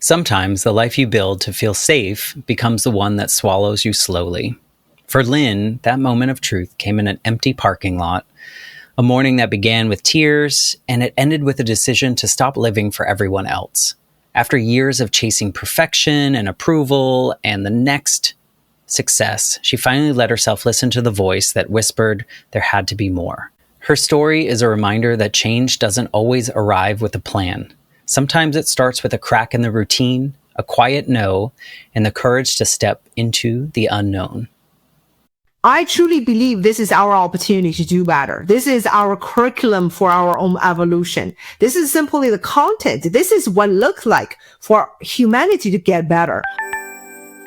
Sometimes the life you build to feel safe becomes the one that swallows you slowly. For Lin, that moment of truth came in an empty parking lot, a morning that began with tears, and it ended with a decision to stop living for everyone else. After years of chasing perfection and approval and the next success, she finally let herself listen to the voice that whispered there had to be more. Her story is a reminder that change doesn't always arrive with a plan. Sometimes it starts with a crack in the routine, a quiet no, and the courage to step into the unknown. I truly believe this is our opportunity to do better. This is our curriculum for our own evolution. This is simply the content. This is what it looks like for humanity to get better.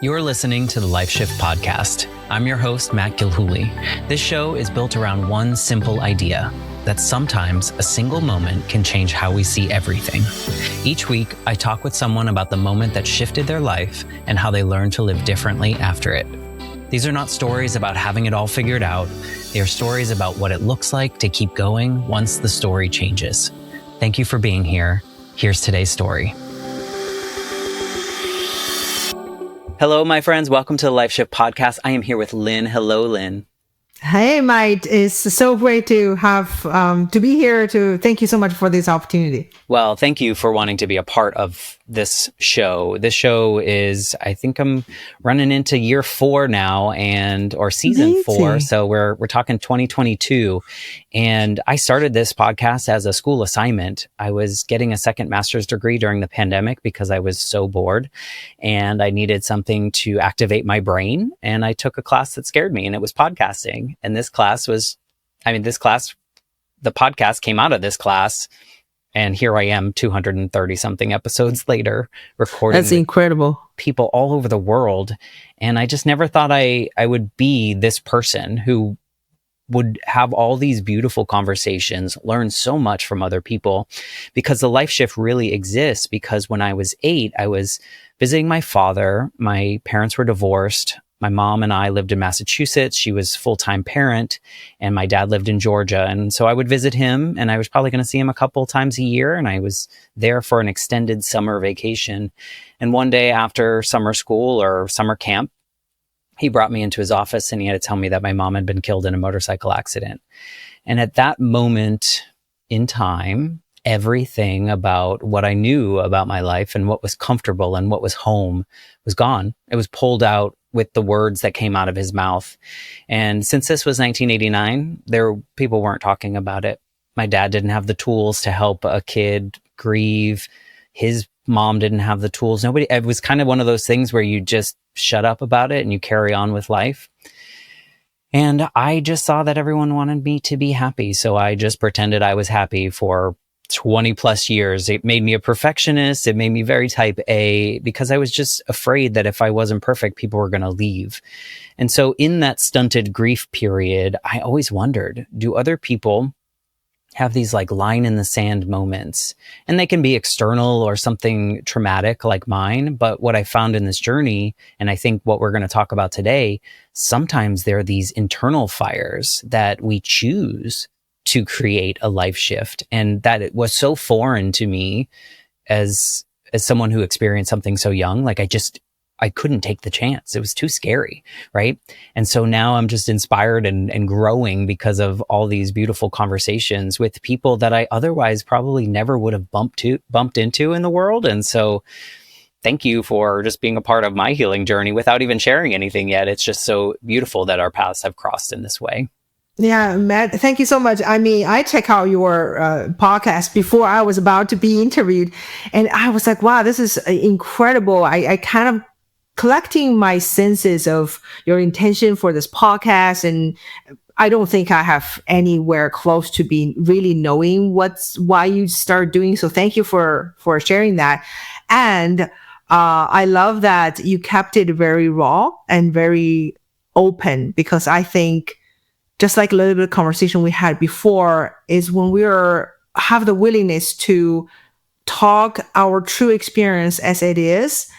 You're listening to the Life Shift Podcast. I'm your host, Matt Gilhooly. This show is built around one simple idea, that sometimes a single moment can change how we see everything. Each week, I talk with someone about the moment that shifted their life and how they learned to live differently after it. These are not stories about having it all figured out. They are stories about what it looks like to keep going once the story changes. Thank you for being here. Here's today's story. Hello, my friends. Welcome to the Life Shift Podcast. I am here with Lin. Hello, Lin. Hey, Mike. It's so great to have to be here. Thank you so much for this opportunity. Well, thank you for wanting to be a part of this show. This show is, I think I'm running into year 4 now or season Amazing. 4. So we're talking 2022. And I started this podcast as a school assignment. I was getting a second master's degree during the pandemic because I was so bored and I needed something to activate my brain. And I took a class that scared me, and it was podcasting. And the podcast came out of this class. And here I am 230 something episodes later, recording. That's incredible. People all over the world. And I just never thought I would be this person who would have all these beautiful conversations, learn so much from other people, because the life shift really exists. Because when I was 8, I was visiting my father. My parents were divorced. My mom and I lived in Massachusetts. She was a full-time parent, and my dad lived in Georgia. And so I would visit him, and I was probably going to see him a couple times a year. And I was there for an extended summer vacation. And one day after summer school or summer camp, he brought me into his office and he had to tell me that my mom had been killed in a motorcycle accident. And at that moment in time, everything about what I knew about my life and what was comfortable and what was home was gone. It was pulled out with the words that came out of his mouth. And since this was 1989, people weren't talking about it. My dad didn't have the tools to help a kid grieve. His mom didn't have the tools. It was kind of one of those things where you just shut up about it and you carry on with life. And I just saw that everyone wanted me to be happy. So I just pretended I was happy for 20 plus years. It made me a perfectionist. It made me very type A, because I was just afraid that if I wasn't perfect, people were going to leave. And so in that stunted grief period, I always wondered, do other people have these like line in the sand moments? And they can be external or something traumatic like mine. But what I found in this journey, and I think what we're going to talk about today, sometimes there are these internal fires that we choose to create a life shift. And that it was so foreign to me as someone who experienced something so young. Like I couldn't take the chance. It was too scary. Right. And so now I'm just inspired and growing because of all these beautiful conversations with people that I otherwise probably never would have bumped into in the world. And so thank you for just being a part of my healing journey without even sharing anything yet. It's just so beautiful that our paths have crossed in this way. Yeah, Matt, thank you so much. I mean, I check out your podcast before I was about to be interviewed, and I was like, wow, this is incredible. I kind of collecting my senses of your intention for this podcast, and I don't think I have anywhere close to be really knowing why you start doing. So thank you for sharing that. And I love that you kept it very raw and very open, because I think, just like a little bit of conversation we had before, is when we have the willingness to talk our true experience as it is,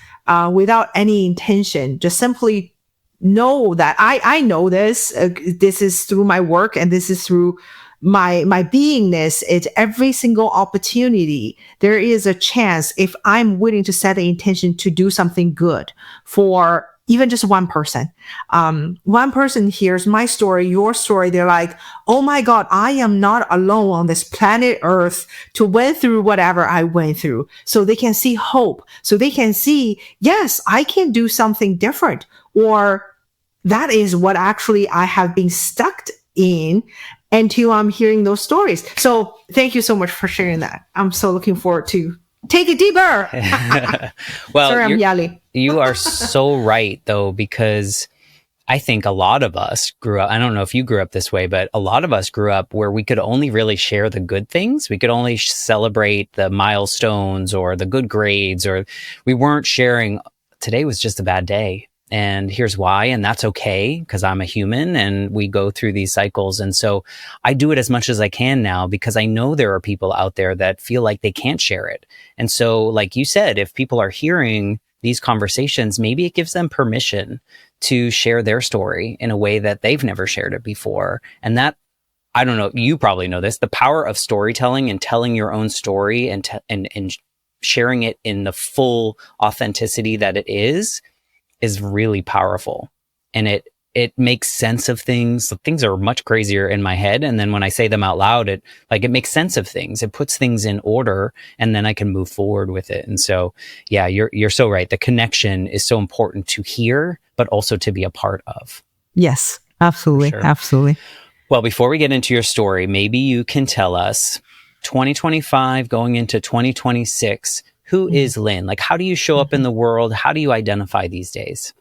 without any intention, just simply know that I know this. This is through my work, and this is through my beingness is every single opportunity. There is a chance if I'm willing to set the intention to do something good for even just one person. One person hears my story, your story. They're like, oh my God, I am not alone on this planet Earth to went through whatever I went through. So they can see hope. So they can see, yes, I can do something different. Or that is what actually I have been stuck in until I'm hearing those stories. So thank you so much for sharing that. I'm so looking forward to take it deeper. Well, sorry, I'm yelling. You are so right, though, because I think a lot of us grew up, I don't know if you grew up this way, but a lot of us grew up where we could only really share the good things. We could only celebrate the milestones or the good grades, or we weren't sharing, today was just a bad day. And here's why. And that's okay, because I'm a human and we go through these cycles. And so I do it as much as I can now, because I know there are people out there that feel like they can't share it. And so, like you said, if people are hearing these conversations, maybe it gives them permission to share their story in a way that they've never shared it before. And that, I don't know, you probably know this, the power of storytelling and telling your own story and sharing it in the full authenticity that it is really powerful. And it makes sense of things. Things are much crazier in my head. And then when I say them out loud, it makes sense of things. It puts things in order, and then I can move forward with it. And so, yeah, you're so right. The connection is so important to hear, but also to be a part of. Yes, absolutely. Sure. Absolutely. Well, before we get into your story, maybe you can tell us 2025 going into 2026, who is Lin? Like, how do you show up in the world? How do you identify these days?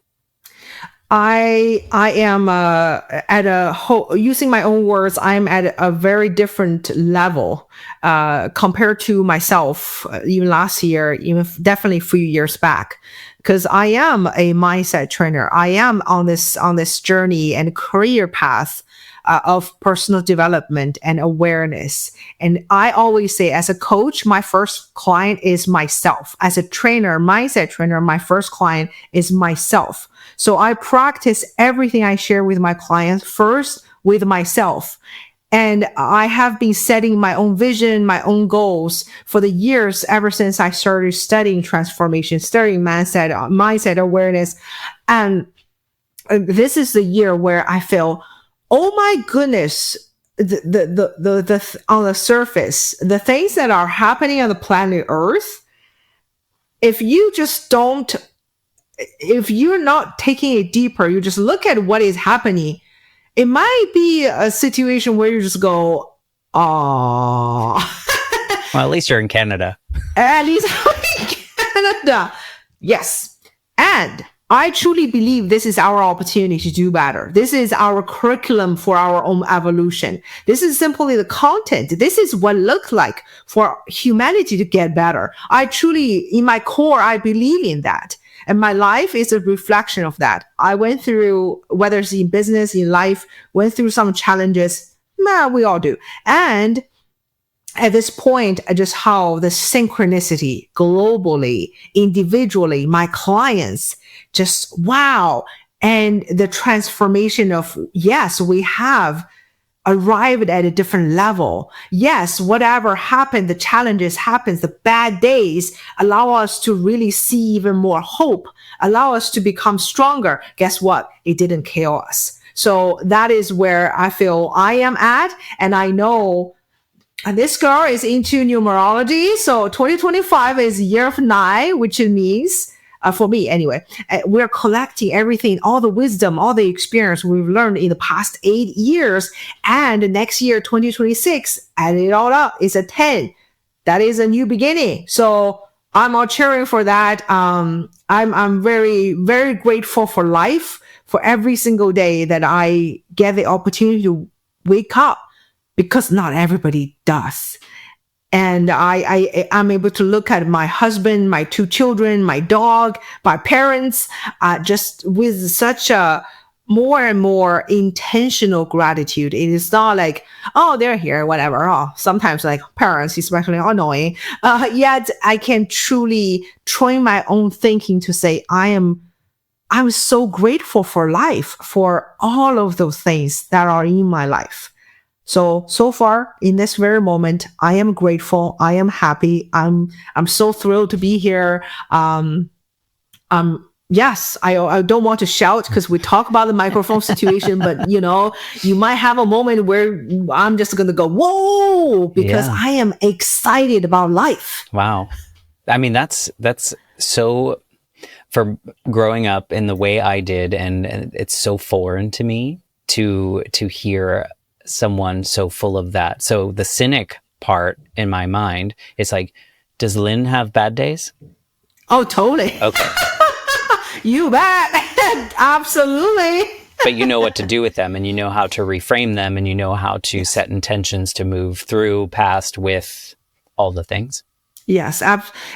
I am at using my own words, I'm at a very different level compared to myself even last year, even definitely a few years back, because I am a mindset trainer. I am on this journey and career path of personal development and awareness. And I always say, as a coach, my first client is myself. As a trainer, mindset trainer, my first client is myself. So I practice everything I share with my clients first with myself. And I have been setting my own vision, my own goals for the years ever since I started studying transformation, studying mindset awareness. And this is the year where I feel, oh my goodness, the on the surface, the things that are happening on the planet Earth, if you're not taking it deeper, you just look at what is happening, it might be a situation where you just go, oh. Well, at least you're in Canada. At least I'm in Canada. Yes. And I truly believe this is our opportunity to do better. This is our curriculum for our own evolution. This is simply the content. This is what it looks like for humanity to get better. I truly, in my core, I believe in that. And my life is a reflection of that. I went through, whether it's in business, in life, went through some challenges. We all do. And at this point, just how the synchronicity globally, individually, my clients, just wow. And the transformation of, yes, we have arrived at a different level. Yes, whatever happened, the challenges happens, the bad days allow us to really see even more hope, allow us to become stronger. Guess what? It didn't kill us. So that is where I feel I am at. And I know this girl is into numerology. So 2025 is year of 9, which it means, for me anyway, we're collecting everything, all the wisdom, all the experience we've learned in the past 8 years. And next year, 2026, add it all up, is a 10. That is a new beginning. So I'm all cheering for that. I'm very, very grateful for life, for every single day that I get the opportunity to wake up, because not everybody does. And I'm able to look at my husband, my 2 children, my dog, my parents, just with such a more and more intentional gratitude. It is not like, oh, they're here, whatever. Oh, sometimes like parents, especially annoying. Yet I can truly train my own thinking to say, I'm so grateful for life, for all of those things that are in my life. So far in this very moment, I am grateful. I am happy. I'm so thrilled to be here. Yes, I don't want to shout because we talk about the microphone situation, but you might have a moment where I'm just going to go, whoa, because Yeah. I am excited about life. Wow. I mean, that's so, for growing up in the way I did, and it's so foreign to me to hear someone so full of that. So the cynic part in my mind is like, does Lin have bad days? Oh, totally. Okay. You bet. Absolutely. But you know what to do with them, and you know how to reframe them, and you know how to set intentions to move through past with all the things. Yes,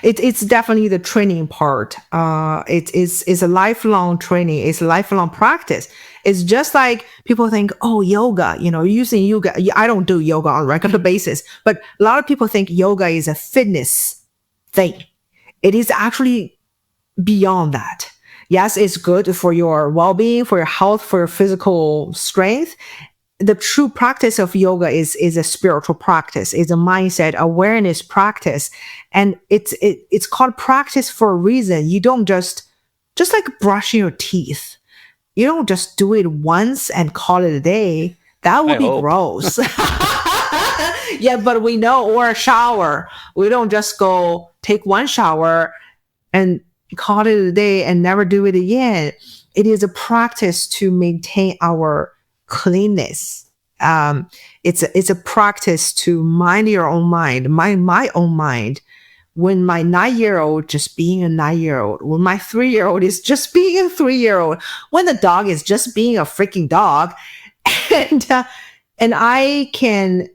it's definitely the training part. It's a lifelong training. It's a lifelong practice. It's just like people think, oh, yoga, using yoga. I don't do yoga on a regular basis, but a lot of people think yoga is a fitness thing. It is actually beyond that. Yes, it's good for your well-being, for your health, for your physical strength. The true practice of yoga is a spiritual practice, is a mindset awareness practice. And it's called practice for a reason. You don't just like brushing your teeth. You don't just do it once and call it a day. That would be gross. Yeah, but we know, or a shower. We don't just go take one shower and call it a day and never do it again. It is a practice to maintain our cleanness. It's a practice to mind your own mind, my own mind. When my 9-year-old just being a 9-year-old, when my 3-year-old is just being a 3-year-old, when the dog is just being a freaking dog, and I can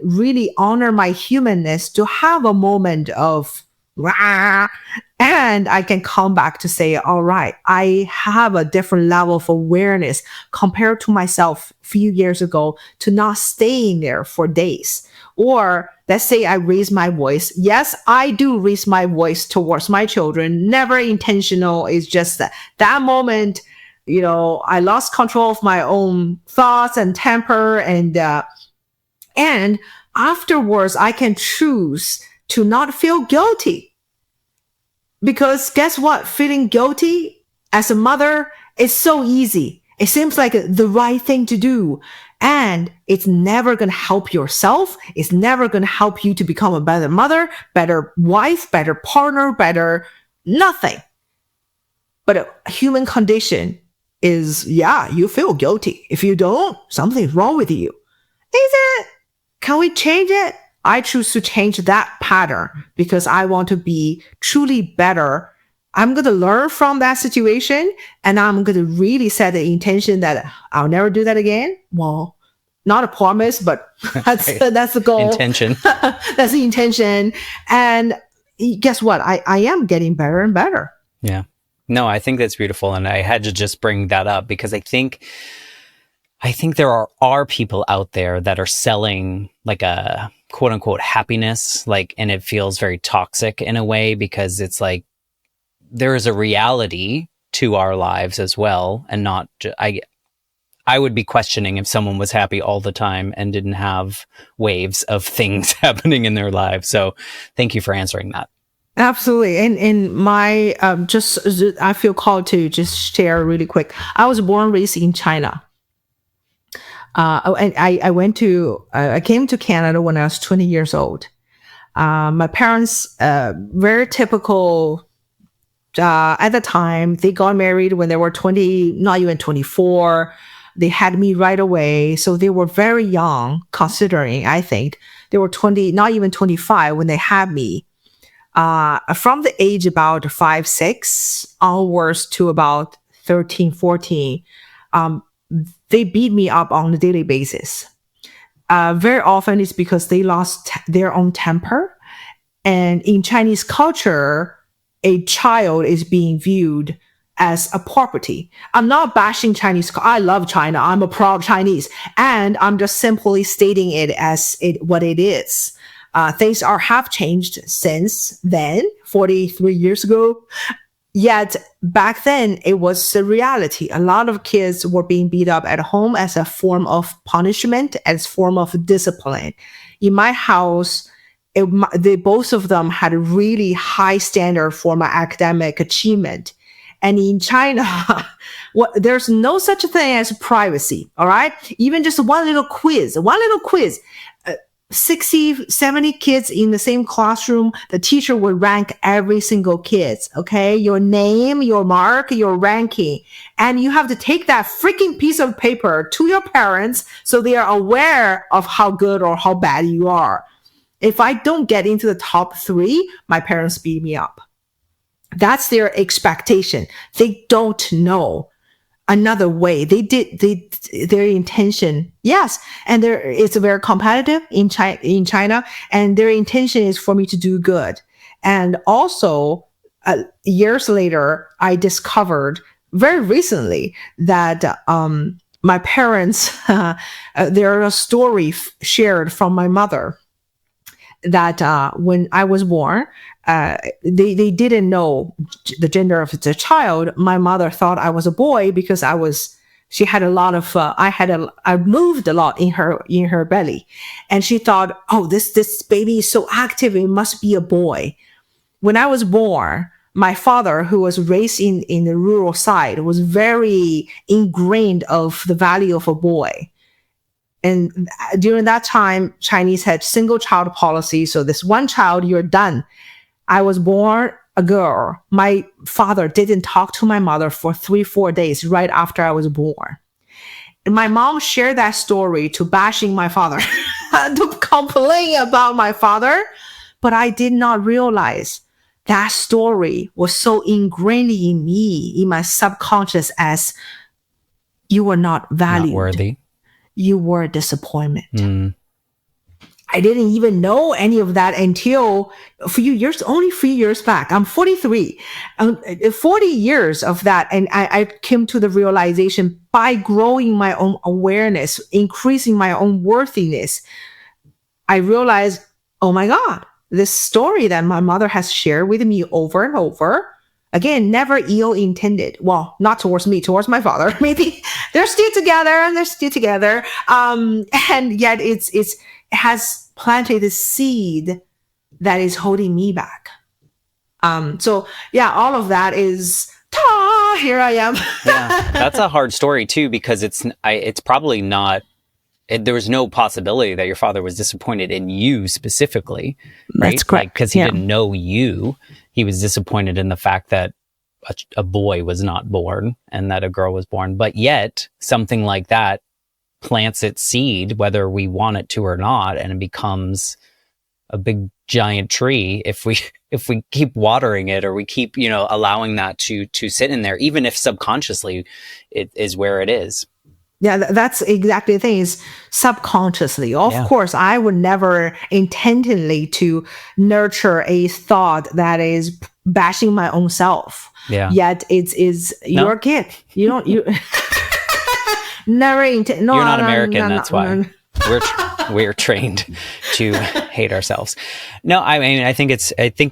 really honor my humanness to have a moment of rah, and I can come back to say, all right, I have a different level of awareness compared to myself a few years ago, to not staying there for days. Or let's say I raise my voice. Yes, I do raise my voice towards my children. Never intentional. It's just that moment, I lost control of my own thoughts and temper. And afterwards, I can choose to not feel guilty. Because guess what? Feeling guilty as a mother is so easy. It seems like the right thing to do. And it's never going to help yourself. It's never going to help you to become a better mother, better wife, better partner, better nothing. But a human condition is, you feel guilty. If you don't, something's wrong with you. Is it? Can we change it? I choose to change that pattern because I want to be truly better. I'm going to learn from that situation, and I'm going to really set the intention that I'll never do that again. Well, not a promise, but that's the goal. Intention. That's the intention. And guess what? I am getting better and better. Yeah. No, I think that's beautiful. And I had to just bring that up because I think there are people out there that are selling like a quote unquote happiness, and it feels very toxic in a way, because it's like there is a reality to our lives as well. And not, I would be questioning if someone was happy all the time and didn't have waves of things happening in their lives. So thank you for answering that. Absolutely. And my, I feel called to just share really quick. I was born and raised in China. And I came to Canada when I was 20 years old. My parents, very typical, at the time, they got married when they were 20, not even 24. They had me right away. So they were very young, considering, I think. They were 20, not even 25 when they had me. From the age about 5, 6 onwards to about 13, 14, they beat me up on a daily basis. Very often it's because they lost their own temper. And in Chinese culture, a child is being viewed as a property. I'm not bashing Chinese. I love China. I'm a proud Chinese. And I'm just simply stating it as what it is. Things have changed since then, 43 years ago. Yet back then, it was a reality. A lot of kids were being beat up at home as a form of punishment, as form of discipline. In my house, both of them had a really high standard for my academic achievement. And in China, there's no such thing as privacy. All right. Even just one little quiz, 60, 70 kids in the same classroom, the teacher would rank every single kid. Okay. Your name, your mark, your ranking. And you have to take that freaking piece of paper to your parents so they are aware of how good or how bad you are. If I don't get into the top 3, my parents beat me up. That's their expectation. They don't know another way. Their intention. Yes. And it's very competitive in China. And their intention is for me to do good. And also, years later, I discovered very recently that, my parents, there's a story shared from my mother that, when I was born, they didn't know the gender of the child. My mother thought I was a boy because she had a lot of, I moved a lot in her belly. And she thought, oh, this baby is so active. It must be a boy. When I was born, my father, who was raised in the rural side, was very ingrained of the value of a boy. And during that time, Chinese had single child policy. So this one child, you're done. I was born a girl. My father didn't talk to my mother for 3-4 days right after I was born. And my mom shared that story to bashing my father, to complain about my father. But I did not realize that story was so ingrained in me, in my subconscious, as you were not valued. Not worthy. You were a disappointment. I didn't even know any of that until only 3 years back. I'm 43. 40 years of that. And I came to the realization by growing my own awareness, increasing my own worthiness. I realized, oh my God, this story that my mother has shared with me over and over, again, never ill intended. Well, not towards me, towards my father. Maybe they're still together. And yet it has planted a seed that is holding me back. So yeah, all of that is, here I am. Yeah, that's a hard story too, because it's probably not, there was no possibility that your father was disappointed in you specifically, right? That's correct. Because he didn't know you. He was disappointed in the fact that a boy was not born and that a girl was born. But yet something like that plants its seed, whether we want it to or not, and it becomes a big giant tree if we keep watering it, or we keep allowing that to sit in there, even if subconsciously it is where it is. Yeah, that's exactly the thing, is subconsciously. Of course, I would never intentionally to nurture a thought that is bashing my own self. Yeah. Yet it's your kid. You never intend. No, you're not American. No, that's why we're trained to hate ourselves. No, I mean, I think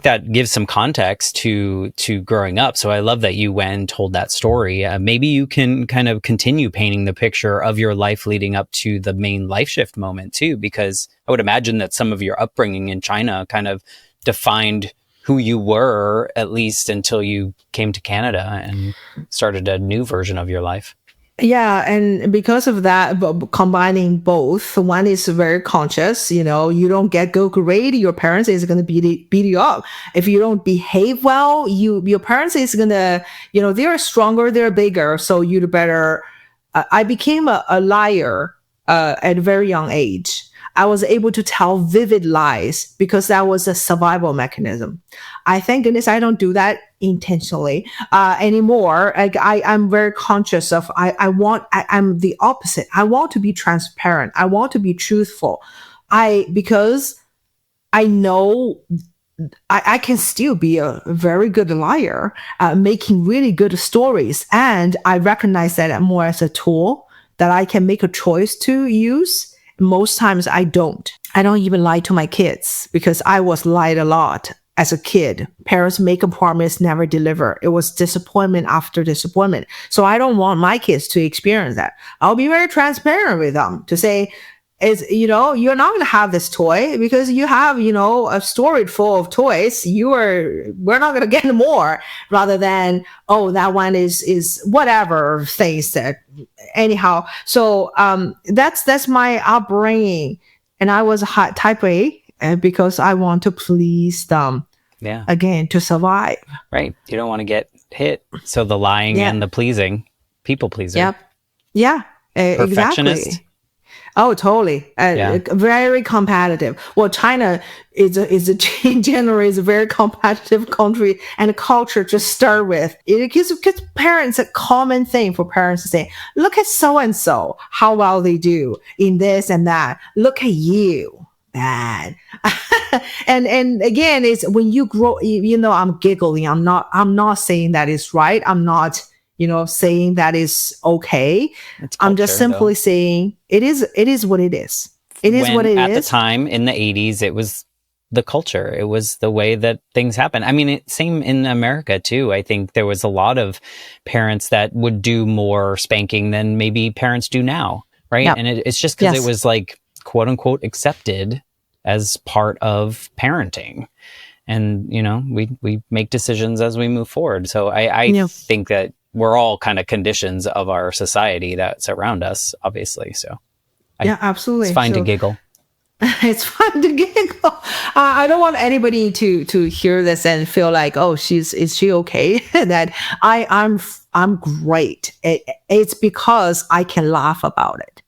that gives some context to growing up. So I love that you went and told that story. Maybe you can kind of continue painting the picture of your life leading up to the main life shift moment too, because I would imagine that some of your upbringing in China kind of defined who you were, at least until you came to Canada and started a new version of your life. Yeah, and because of that, combining both, one is very conscious. You don't get good grade, your parents is going to beat you up. If you don't behave well, your parents is going to, they're stronger, they're bigger, so you'd better. I became a liar at a very young age. I was able to tell vivid lies because that was a survival mechanism. Thank goodness I don't do that intentionally anymore. I'm very conscious of, I'm the opposite. I want to be transparent. I want to be truthful. Because I know I can still be a very good liar, making really good stories. And I recognize that more as a tool that I can make a choice to use. Most times I don't even lie to my kids because I was lied a lot as a kid. Parents make a promise, never deliver. It was disappointment after disappointment. So I don't want my kids to experience that. I'll be very transparent with them to say, you're not going to have this toy because you have, a storage full of toys. We're not going to get more, rather than, oh, that one is whatever things that anyhow. So, that's my upbringing. And I was type A, because I want to please them. Yeah. Again, to survive. Right. You don't want to get hit. So the lying and the pleasing, people pleaser. Yep. Yeah. Perfectionist. Exactly. Oh, totally. Very competitive. Well, China in general is a very competitive country and culture to start with. It gives parents a common thing for parents to say, look at so and so, how well they do in this and that. Look at you. Bad. and again, it's when you grow, I'm giggling. I'm not saying that is right. I'm not, saying that is okay. Culture, I'm just simply saying it is what it is. It is what it is. At the time in the 80s, it was the culture. It was the way that things happen. I mean, same in America too. I think there was a lot of parents that would do more spanking than maybe parents do now. Right. Yep. And it's just because it was like, quote unquote, accepted as part of parenting. And, we make decisions as we move forward. So I think that we're all kind of conditions of our society that surround us, obviously. So absolutely. It's fine to giggle. It's fun to giggle. I don't want anybody to hear this and feel like, oh, is she okay? That I'm great. It's because I can laugh about it,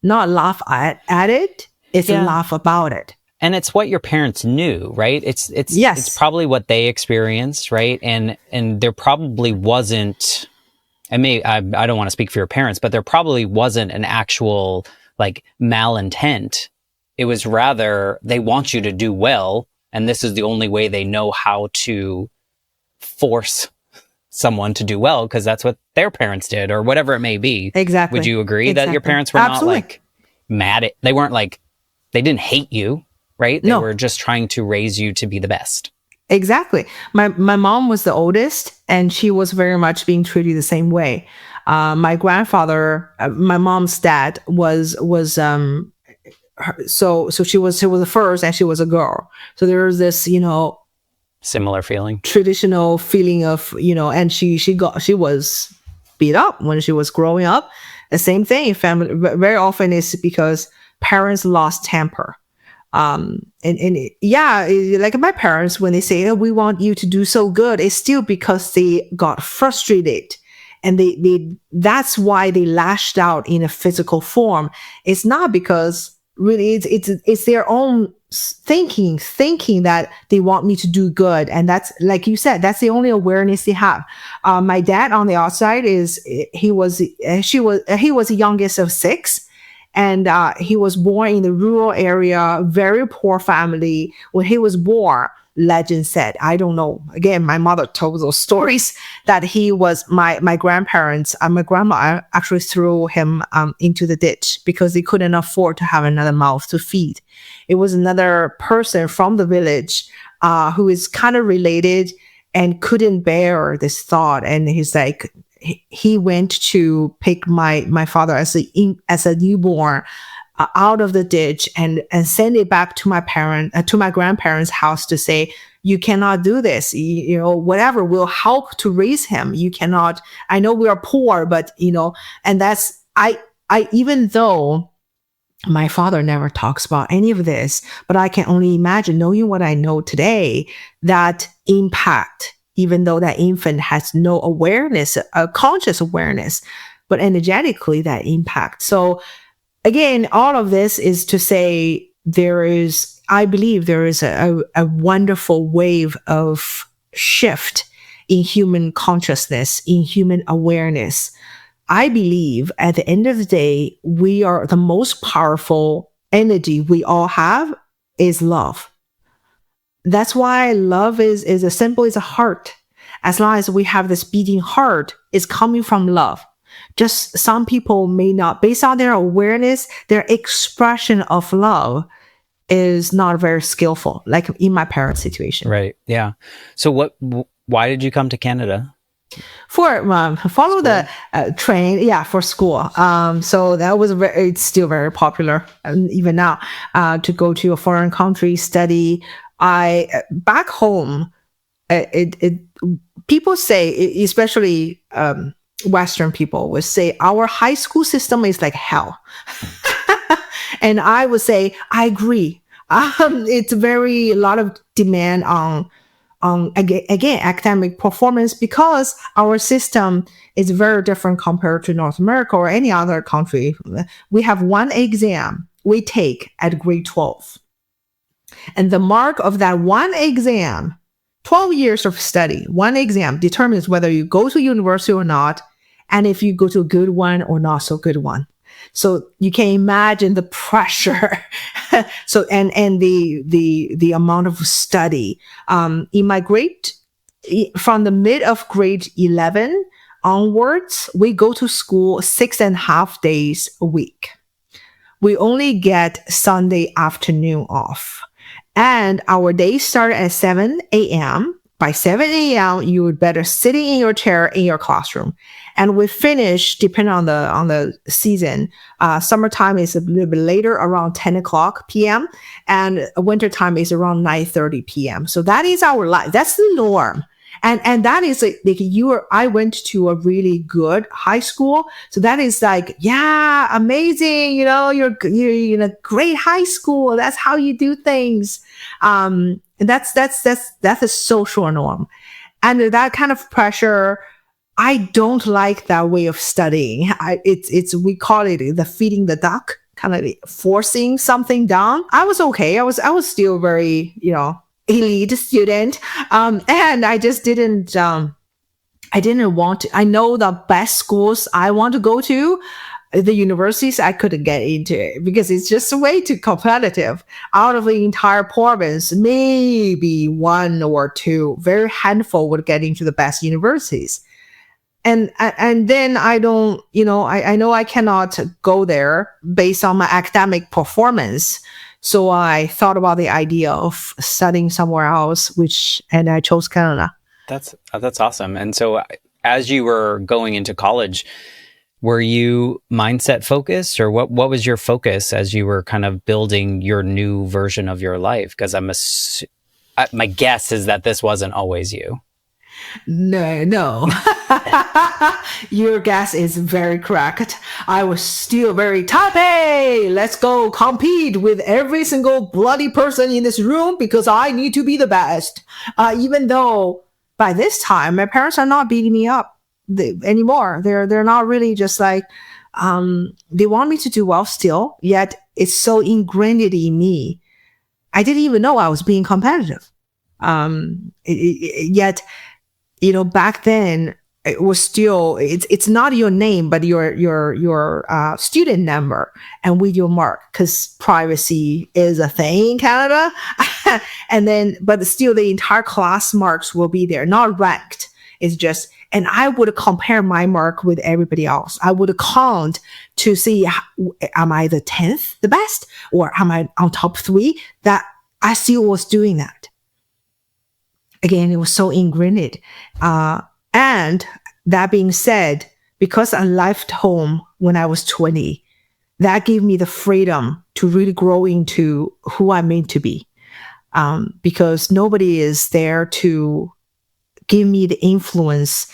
not laugh at it. It's laugh about it. And it's what your parents knew, right? It's probably what they experienced, right? And there probably wasn't, I don't want to speak for your parents, but there probably wasn't an actual like malintent. It was rather, they want you to do well. And this is the only way they know how to force someone to do well, because that's what their parents did, or whatever it may be. Exactly. Would you agree that your parents were not like mad they weren't like, they didn't hate you? Right? They were just trying to raise you to be the best. Exactly. My mom was the oldest, and she was very much being treated the same way. My grandfather, my mom's dad so she was the first, and she was a girl. So there was this, similar feeling, traditional feeling of, and she was beat up when she was growing up. The same thing. Family very often is because parents lost temper. Like my parents, when they say, oh, we want you to do so good, it's still because they got frustrated, and that's why they lashed out in a physical form. It's not because really it's their own thinking that they want me to do good. And that's, like you said, that's the only awareness they have. My dad on the outside he was the youngest of 6. And he was born in the rural area, very poor family. When he was born, legend said, I don't know. Again, my mother told those stories that he was my grandparents. My grandma actually threw him into the ditch because they couldn't afford to have another mouth to feed. It was another person from the village who is kind of related and couldn't bear this thought. And he's like, he went to pick my father as a newborn out of the ditch and send it back to my grandparents' house to say, you cannot do this. Whatever will help to raise him. You cannot. I know we are poor, but and that's I even though my father never talks about any of this, but I can only imagine, knowing what I know today, that impact. Even though that infant has no awareness, a conscious awareness, but energetically that impact. So again, all of this is to say I believe there is a wonderful wave of shift in human consciousness, in human awareness. I believe at the end of the day, we are the most powerful energy we all have is love. That's why love is as simple as a heart. As long as we have this beating heart, it's coming from love. Just some people may not, based on their awareness, their expression of love, is not very skillful, like in my parents' situation. Right. Yeah. So why did you come to Canada? For follow the train, for school. So that was it's still very popular, even now, to go to a foreign country study. I back home, it people say, especially Western people would say, our high school system is like hell, and I would say I agree. It's a lot of demand on again academic performance, because our system is very different compared to North America or any other country. We have one exam we take at grade 12, and the mark of that one exam, 12 years of study, one exam determines whether you go to university or not, and if you go to a good one or not so good one. So you can imagine the pressure. So, and the amount of study, in my from the mid of grade 11 onwards, we go to school 6.5 days a week. We only get Sunday afternoon off, and our day start at 7 a.m. By 7 a.m., you would better sitting in your chair in your classroom. And we finish, depending on the season. Summertime is a little bit later, around 10 o'clock p.m. And wintertime is around 9:30 p.m. So that is our life. That's the norm. And that is like I went to a really good high school. So that is like, yeah, amazing. You're in a great high school. That's how you do things. And that's a social norm. And that kind of pressure, I don't like that way of studying. We call it the feeding the duck, kind of forcing something down. I was okay. I was still very, elite student. And I just didn't want to. I know the best schools I want to go to, the universities I couldn't get into it because it's just way too competitive. Out of the entire province, maybe one or two, very handful would get into the best universities. And then I don't, I know I cannot go there based on my academic performance. So I thought about the idea of studying somewhere else, and I chose Canada. That's awesome. And so as you were going into college, were you mindset focused, or what was your focus as you were kind of building your new version of your life? Because my guess is that this wasn't always you. No. Your guess is very correct. I was still very type A. Let's go compete with every single bloody person in this room because I need to be the best. Even though by this time, my parents are not beating me up anymore. They're not really just like, they want me to do well still, yet it's so ingrained in me. I didn't even know I was being competitive. Yet, back then it was still, it's not your name, but your student number and with your mark, because privacy is a thing in Canada. And then, but still the entire class marks will be there, not ranked. It's just, and I would compare my mark with everybody else. I would count to see, am I the 10th, the best, or am I on top 3? That I still was doing that. Again, it was so ingrained. And that being said, because I left home when I was 20, that gave me the freedom to really grow into who I'm meant to be. Because nobody is there to give me the influence.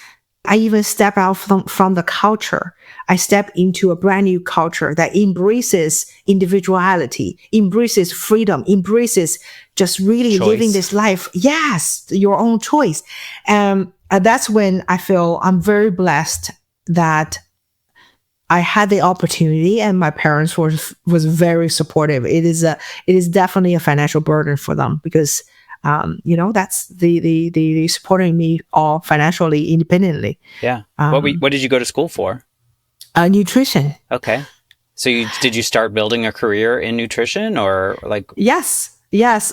I even step out from the culture. I step into a brand new culture that embraces individuality, embraces freedom, embraces just really living this life. Yes, your own choice. And that's when I feel I'm very blessed that I had the opportunity, and my parents was very supportive. It is definitely a financial burden for them because that's the supporting me all financially, independently. Yeah. What did you go to school for? Nutrition. Okay. So did you start building a career in nutrition, or like? Yes.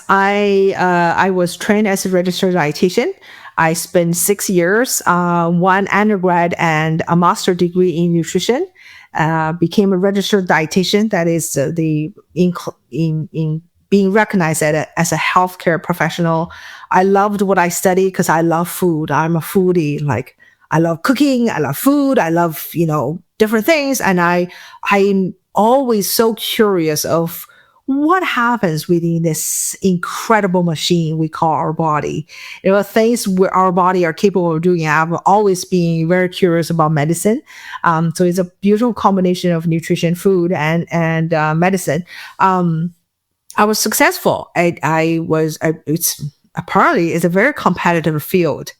I was trained as a registered dietitian. I spent 6 years, one undergrad and a master degree in nutrition. Became a registered dietitian. That is being recognized as a healthcare professional. I loved what I studied because I love food. I'm a foodie. Like, I love cooking. I love food. I love, different things. And I'm always so curious of what happens within this incredible machine we call our body. Things where our body are capable of doing. I've always been very curious about medicine. So it's a beautiful combination of nutrition, food, and medicine. I was successful. Apparently it's a very competitive field.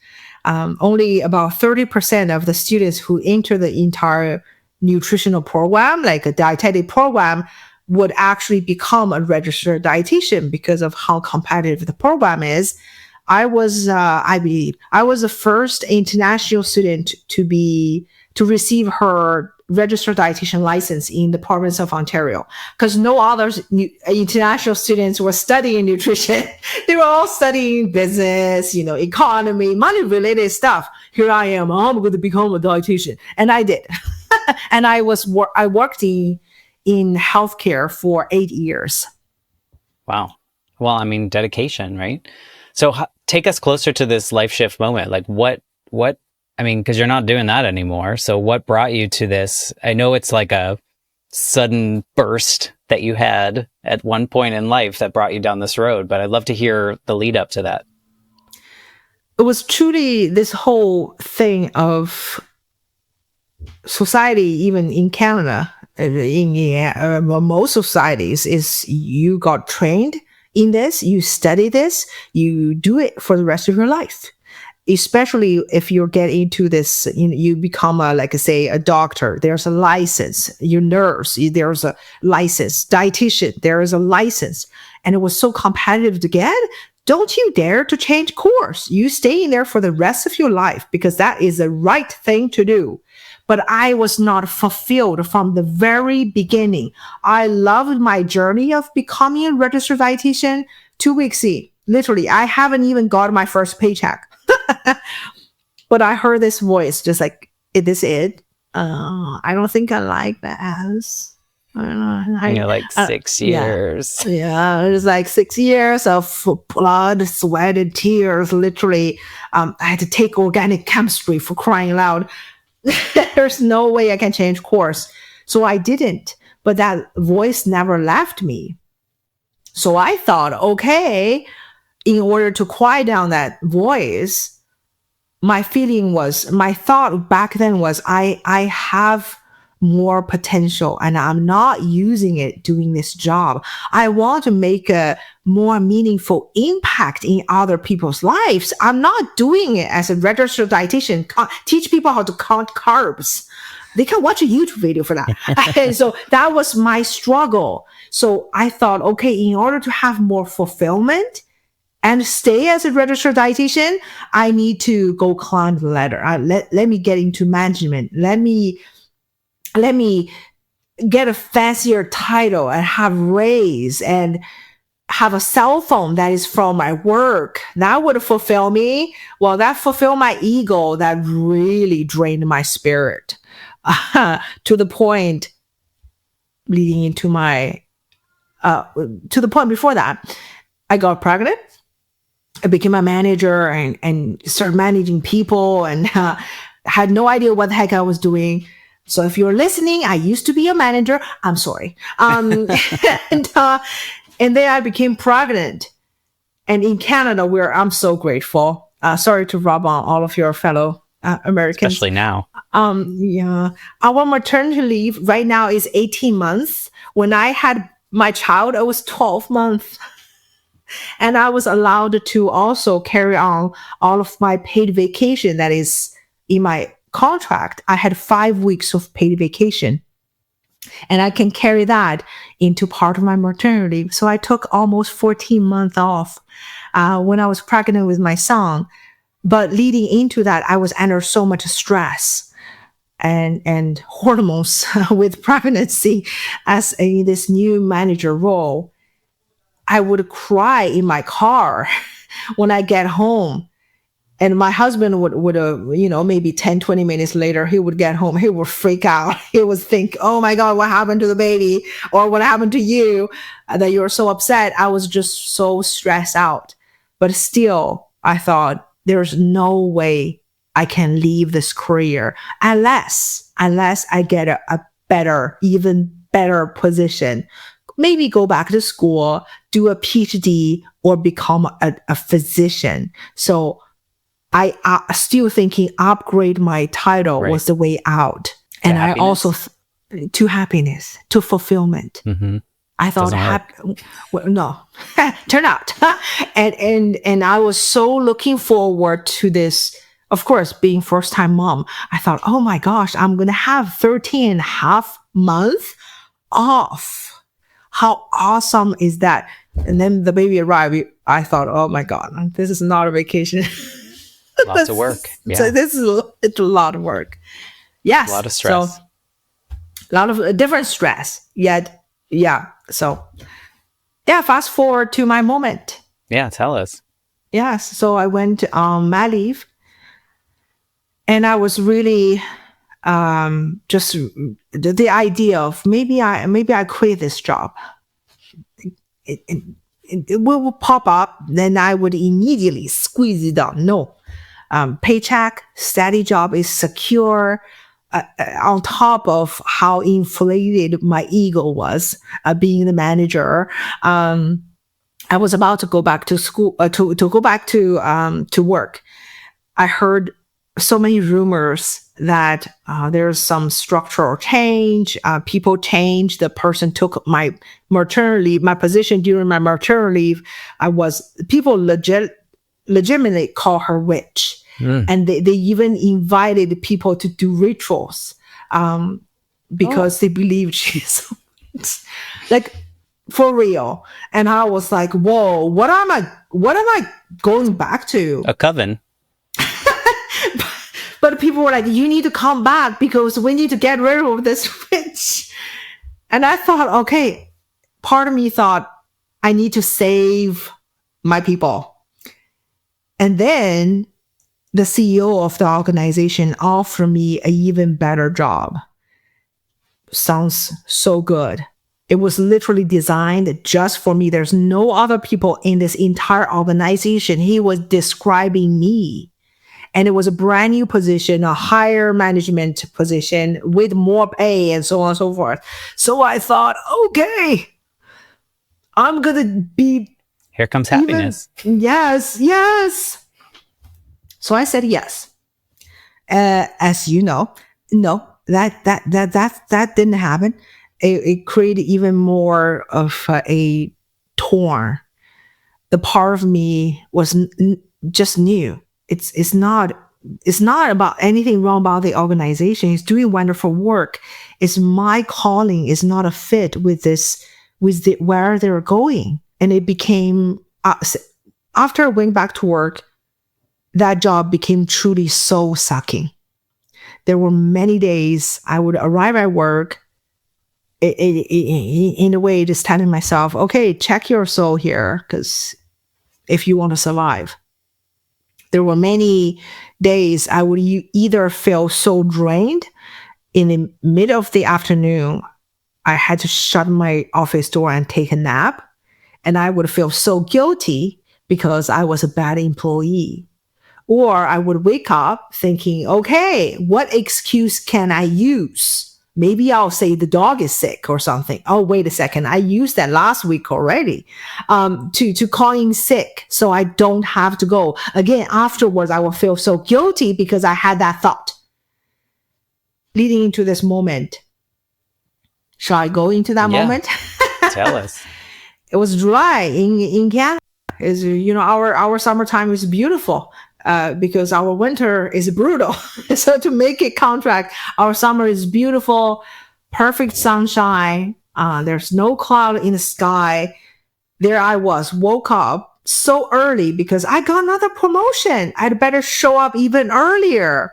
Only about 30% of the students who enter the entire nutritional program, like a dietetic program, would actually become a registered dietitian because of how competitive the program is. I believe I was the first international student to receive her registered dietitian license in the province of Ontario, because no other international students were studying nutrition. They were all studying business, economy, money related stuff. Here I am, I'm going to become a dietitian. And I did. And I worked in healthcare for 8 years. Wow. Well, I mean, dedication, right? So take us closer to this life shift moment. Like what, because you're not doing that anymore. So what brought you to this? I know it's like a sudden burst that you had at one point in life that brought you down this road, but I'd love to hear the lead up to that. It was truly this whole thing of society, even in Canada, in most societies, is you got trained in this, you study this, you do it for the rest of your life. Especially if you get into this, you become a doctor, there's a license. You nurse, there's a license. Dietitian, there is a license. And it was so competitive to get. Don't you dare to change course. You stay in there for the rest of your life because that is the right thing to do. But I was not fulfilled from the very beginning. I loved my journey of becoming a registered dietitian. 2 weeks in, literally, I haven't even got my first paycheck. But I heard this voice, just like, is this it? I don't think I like that. I don't know. Like 6 years. Yeah, it was like 6 years of blood, sweat, and tears. Literally, I had to take organic chemistry, for crying loud. There's no way I can change course. So I didn't. But that voice never left me. So I thought, okay, in order to quiet down that voice, my thought back then was, I have more potential and I'm not using it doing this job. I want to make a more meaningful impact in other people's lives. I'm not doing it as a registered dietitian, teach people how to count carbs. They can watch a YouTube video for that. And so that was my struggle. So I thought, okay, in order to have more fulfillment and stay as a registered dietitian, I need to go climb the ladder. Let me get into management. Let me get a fancier title and have raise and have a cell phone that is from my work. That would fulfill me. Well, that fulfilled my ego. That really drained my spirit to the point leading into to the point before that, I got pregnant. I became a manager and started managing people and had no idea what the heck I was doing. So if you're listening, I used to be a manager. I'm sorry. And then I became pregnant. And in Canada, where I'm so grateful, sorry to rub on all of your fellow Americans. Especially now. Yeah. Our maternity leave right now is 18 months. When I had my child, it was 12 months. And I was allowed to also carry on all of my paid vacation that is in my contract. I had 5 weeks of paid vacation. And I can carry that into part of my maternity leave. So I took almost 14 months off when I was pregnant with my son. But leading into that, I was under so much stress and hormones with pregnancy as this new manager role. I would cry in my car when I get home And my husband would maybe 10, 20 minutes later, he would get home. He would freak out. He would think, oh my God, what happened to the baby? Or what happened to you that you're so upset? I was just so stressed out. But still, I thought there's no way I can leave this career unless I get a better, even better position. Maybe go back to school, do a PhD, or become a physician. So I still thinking upgrade my title was the way out. And I also, to happiness, to fulfillment. Mm-hmm. I thought, no, turn out. and I was so looking forward to this. Of course, being first time mom, I thought, oh my gosh, I'm going to have 13 and a half months off. How awesome is that? And then the baby arrived. I thought, oh my God, this is not a vacation. Lots of work. Yeah. So it's a lot of work. Yes. A lot of stress. So, a lot of different stress. Yet, yeah. So, yeah, fast forward to my moment. Yeah, tell us. Yes. So I went on mat leave. And I was really just the idea of maybe I quit this job. It will pop up, then I would immediately squeeze it down. No. Paycheck, steady job is secure, on top of how inflated my ego was, being the manager. I was about to go back to school, to go back to work. I heard so many rumors that there's some structural change, people change. The person took my maternity leave, my position during my maternity leave. People legitimately call her witch. And they even invited people to do rituals because they believed she's like for real. And I was like, whoa, what am I going back to? A coven. But people were like, you need to come back because we need to get rid of this witch. And I thought, okay, part of me thought I need to save my people. And then the CEO of the organization offered me an even better job. Sounds so good. It was literally designed just for me. There's no other people in this entire organization. He was describing me. And it was a brand new position, a higher management position with more pay and so on and so forth. So I thought, okay, I'm going to be... Here comes happiness. Yes. So I said yes. As you know, no, that didn't happen. It created even more of a torn. The part of me was just new. It's not about anything wrong about the organization. It's doing wonderful work. It's my calling is not a fit with where they're going. And it became after I went back to work, that job became truly soul sucking. There were many days I would arrive at work in a way just telling myself, okay, check your soul here, because if you want to survive. There were many days I would either feel so drained in the middle of the afternoon, I had to shut my office door and take a nap. And I would feel so guilty because I was a bad employee. Or I would wake up thinking, okay, what excuse can I use? Maybe I'll say the dog is sick or something. Oh, wait a second. I used that last week already, to call in sick so I don't have to go. Again, afterwards, I will feel so guilty because I had that thought. Leading into this moment. Shall I go into that moment? Tell us. It was July in Canada. Our summertime is beautiful. Because our winter is brutal. So to make it contract, our summer is beautiful, perfect sunshine. There's no cloud in the sky. There I was, woke up so early because I got another promotion. I'd better show up even earlier.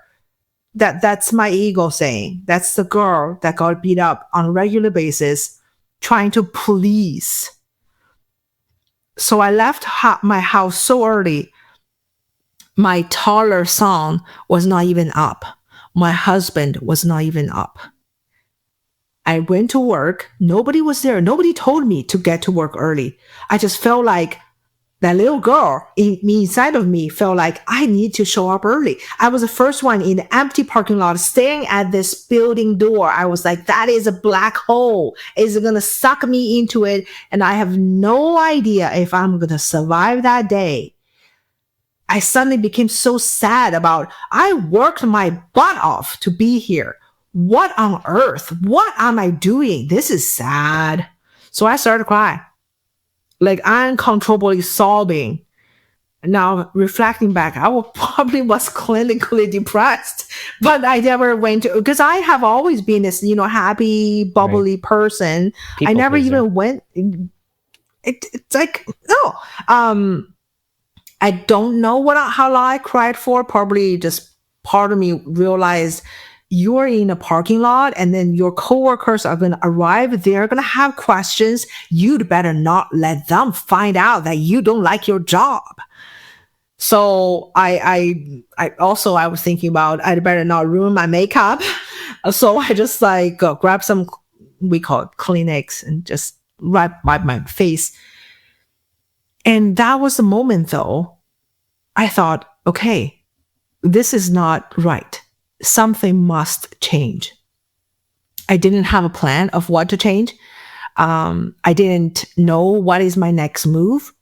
That's my ego saying. That's the girl that got beat up on a regular basis, trying to please. So I left my house so early. My taller son was not even up. My husband was not even up. I went to work. Nobody was there. Nobody told me to get to work early. I just felt like that little girl inside of me felt like I need to show up early. I was the first one in the empty parking lot staring at this building door. I was like, that is a black hole. It's going to suck me into it. And I have no idea if I'm going to survive that day. I suddenly became so sad about, I worked my butt off to be here. What on earth? What am I doing? This is sad. So I started crying, like uncontrollably sobbing. Now reflecting back, I probably was clinically depressed, but I never went to, because I have always been this, happy, bubbly person. People I never pleaser. even went. It's like, no. I don't know how long I cried for. Probably just part of me realized you're in a parking lot and then your coworkers are going to arrive. They're going to have questions. You'd better not let them find out that you don't like your job. So I was thinking about, I'd better not ruin my makeup. So I just grab some, we call it Kleenex, and just wipe my face. And that was the moment, though, I thought, okay, this is not right. Something must change. I didn't have a plan of what to change. I didn't know what is my next move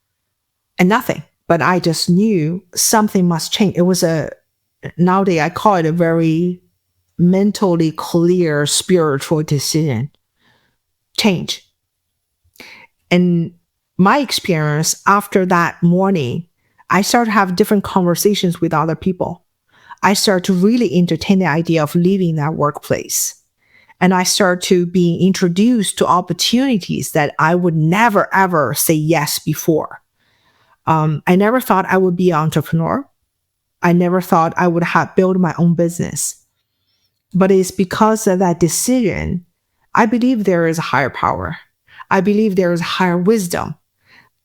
and nothing, but I just knew something must change. It was nowadays I call it a very mentally clear spiritual decision. Change. And my experience after that morning, I started to have different conversations with other people. I started to really entertain the idea of leaving that workplace. And I started to be introduced to opportunities that I would never, ever say yes before. I never thought I would be an entrepreneur. I never thought I would build my own business. But it's because of that decision, I believe there is a higher power. I believe there is higher wisdom.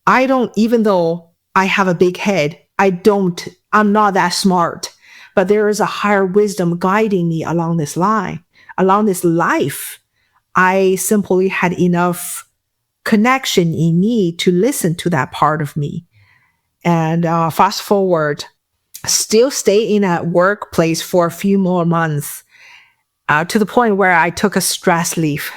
Even though I have a big head, I'm not that smart, but there is a higher wisdom guiding me along this line, along this life. I simply had enough connection in me to listen to that part of me. And fast forward, still stay in a workplace for a few more months, to the point where I took a stress leave,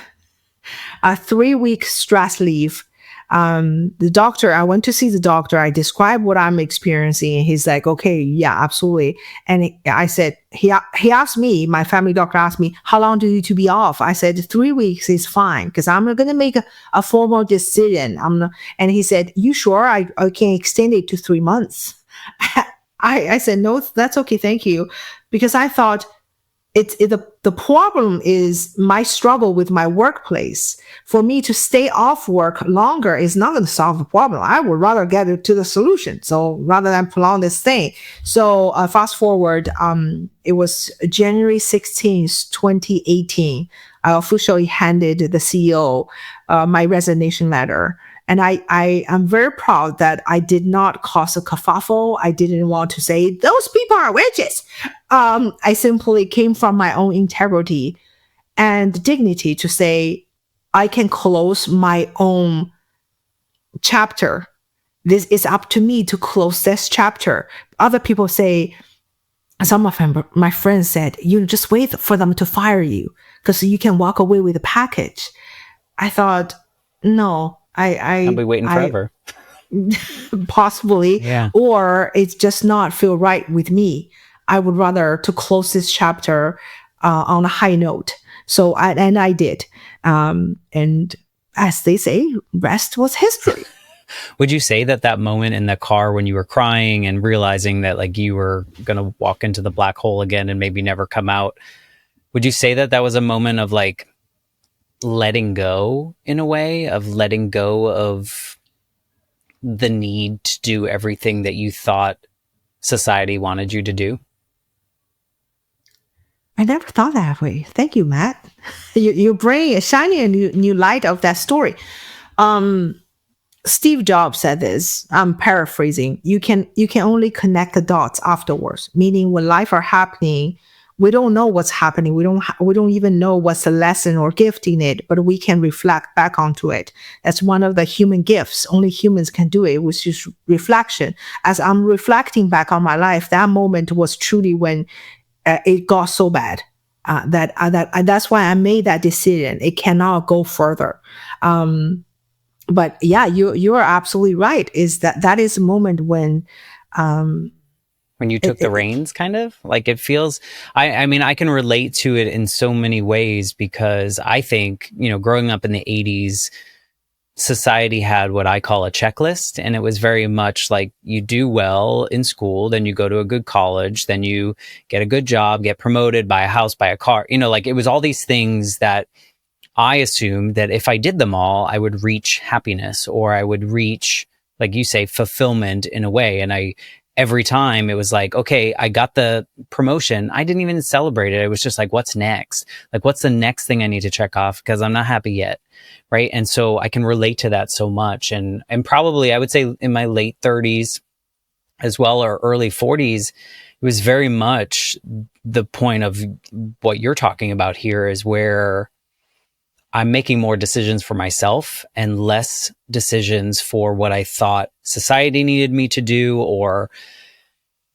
a 3-week stress leave. The doctor, I went to see the doctor. I described what I'm experiencing. And he's like, okay, yeah, absolutely. And I said, he asked me, my family doctor asked me, how long do you need to be off? I said, 3 weeks is fine, because I'm going to make a formal decision. And he said, you sure? I can extend it to 3 months. I said, no, that's okay. Thank you. Because I thought, the problem is my struggle with my workplace. For me to stay off work longer is not going to solve the problem. I would rather get to the solution. So rather than prolong this thing. So fast forward, it was January 16th, 2018. I officially handed the CEO my resignation letter. And I am very proud that I did not cause a kerfuffle. I didn't want to say, those people are witches. I simply came from my own integrity and dignity to say, I can close my own chapter. This is up to me to close this chapter. Other people say, some of my friends said, you just wait for them to fire you because you can walk away with a package. I thought, no. I'll be waiting forever. Possibly. Yeah. Or it's just not feel right with me. I would rather to close this chapter on a high note. So I did. And as they say, rest was history. Would you say that moment in the car when you were crying and realizing that you were going to walk into the black hole again and maybe never come out, would you say that was a moment of letting go, in a way, of letting go of the need to do everything that you thought society wanted you to do? I never thought that way. Thank you, Matt. You bring shining a new light of that story. Steve Jobs said this. I'm paraphrasing. You can only connect the dots afterwards. Meaning, when life are happening, we don't know what's happening. We don't even know what's the lesson or gift in it, but we can reflect back onto it. That's one of the human gifts. Only humans can do it, which is reflection. As I'm reflecting back on my life, that moment was truly when it got so bad. That's why I made that decision. It cannot go further. But yeah, you are absolutely right. Is that is a moment when you took the reins, kind of like it feels. I mean, I can relate to it in so many ways because I think, growing up in the 80s, society had what I call a checklist, and it was very much like you do well in school, then you go to a good college, then you get a good job, get promoted, buy a house, buy a car. Like it was all these things that I assumed that if I did them all, I would reach happiness, or I would reach, like you say, fulfillment in a way. And every time it was like, okay, I got the promotion. I didn't even celebrate it. It was just like, what's next? Like, what's the next thing I need to check off? Because I'm not happy yet. Right. And so I can relate to that so much. And probably I would say in my late 30s as well, or early 40s, it was very much the point of what you're talking about here, is where I'm making more decisions for myself and less decisions for what I thought society needed me to do, or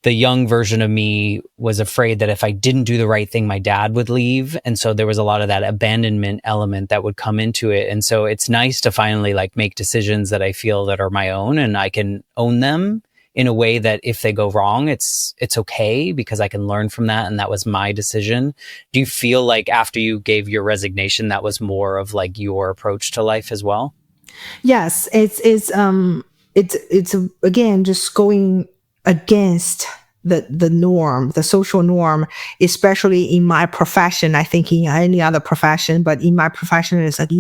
the young version of me was afraid that if I didn't do the right thing, my dad would leave. And so there was a lot of that abandonment element that would come into it. And so it's nice to finally like make decisions that I feel that are my own, and I can own them in a way that if they go wrong, it's okay, because I can learn from that. And that was my decision. Do you feel like after you gave your resignation, that was more of like your approach to life as well? Yes, it's again just going against the norm, the social norm, especially in my profession. I think in any other profession, but in my profession, it's like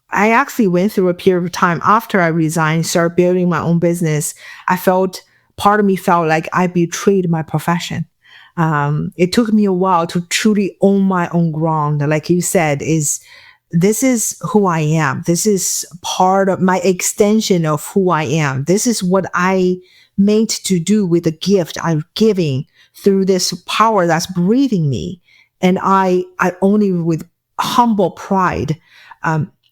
I actually went through a period of time after I resigned, started building my own business. Part of me felt like I betrayed my profession. It took me a while to truly own my own ground. Like you said, this is who I am. This is part of my extension of who I am. This is what I meant to do with the gift I'm giving through this power that's breathing me. And I own it with humble pride,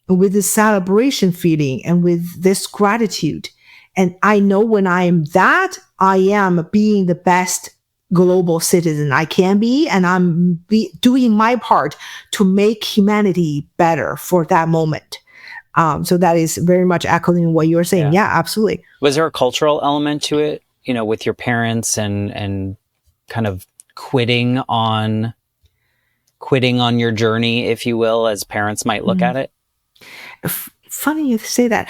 with this celebration feeling and with this gratitude. And I know when I am that, I am being the best global citizen I can be, and I'm doing my part to make humanity better for that moment. So that is very much echoing what you're saying. Yeah, absolutely. Was there a cultural element to it, with your parents and kind of quitting on your journey, if you will, as parents might look at it? Funny you say that.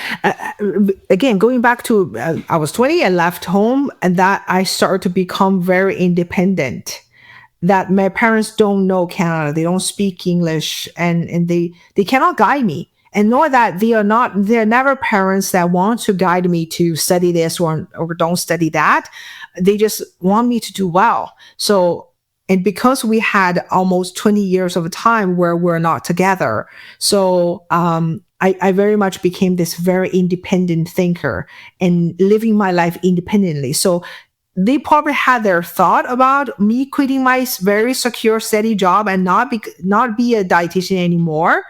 Again, going back to I was 20, I left home, and that I started to become very independent. That my parents don't know Canada, they don't speak English, and they cannot guide me. And nor that they're never parents that want to guide me to study this or don't study that. They just want me to do well. So, and because we had almost 20 years of time where we're not together, so I very much became this very independent thinker and living my life independently. So they probably had their thought about me quitting my very secure, steady job and not be a dietitian anymore,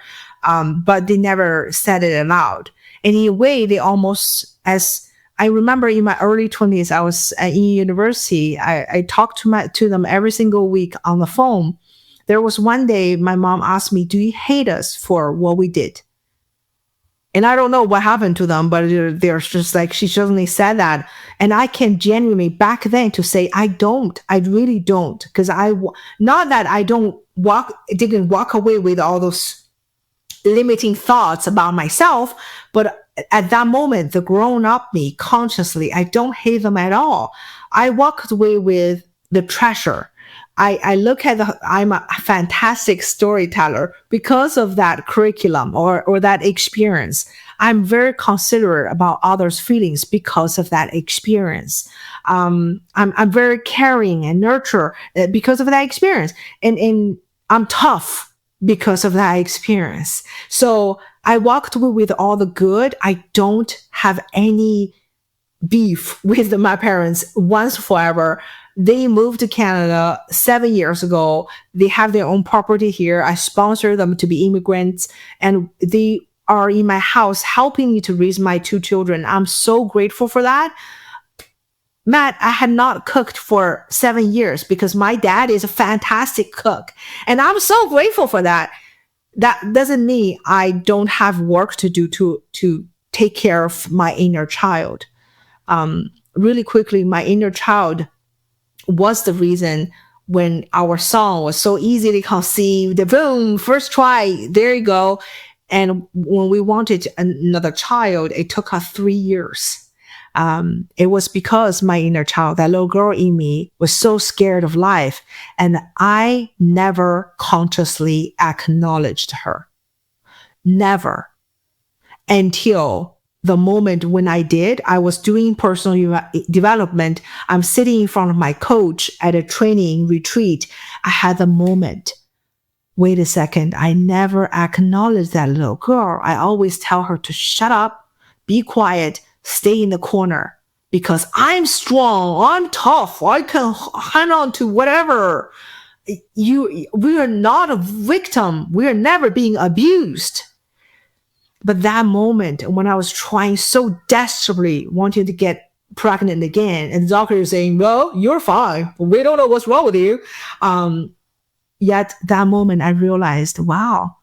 but they never said it aloud. And in a way, they almost, as I remember in my early 20s, I was in university. I talked to them every single week on the phone. There was one day my mom asked me, "Do you hate us for what we did?" And I don't know what happened to them, but they're just like, she suddenly said that. And I can genuinely back then to say, I really don't. Because not that I didn't walk away with all those limiting thoughts about myself, but at that moment, the grown up me consciously, I don't hate them at all. I walked away with the treasure. I look at I'm a fantastic storyteller because of that curriculum or that experience. I'm very considerate about others' feelings because of that experience. I'm very caring and nurture because of that experience. And I'm tough because of that experience. So I walked away with all the good. I don't have any beef with my parents once forever. They moved to Canada 7 years ago. They have their own property here. I sponsor them to be immigrants, and they are in my house helping me to raise my 2 children. I'm so grateful for that. Matt, I had not cooked for 7 years because my dad is a fantastic cook. And I'm so grateful for that. That doesn't mean I don't have work to do to take care of my inner child. Really quickly, my inner child was the reason when our son was so easily conceived. Boom, first try, there you go. And when we wanted another child, it took us 3 years. It was because my inner child, that little girl in me, was so scared of life. And I never consciously acknowledged her. Never. Until the moment when I did, I was doing personal development. I'm sitting in front of my coach at a training retreat. I had the moment. Wait a second. I never acknowledged that little girl. I always tell her to shut up, be quiet, stay in the corner, because I'm strong, I'm tough, I can hang on to whatever. We are not a victim. We are never being abused. But that moment when I was trying so desperately, wanting to get pregnant again, and the doctor is saying, well, you're fine. We don't know what's wrong with you. Yet that moment I realized, wow,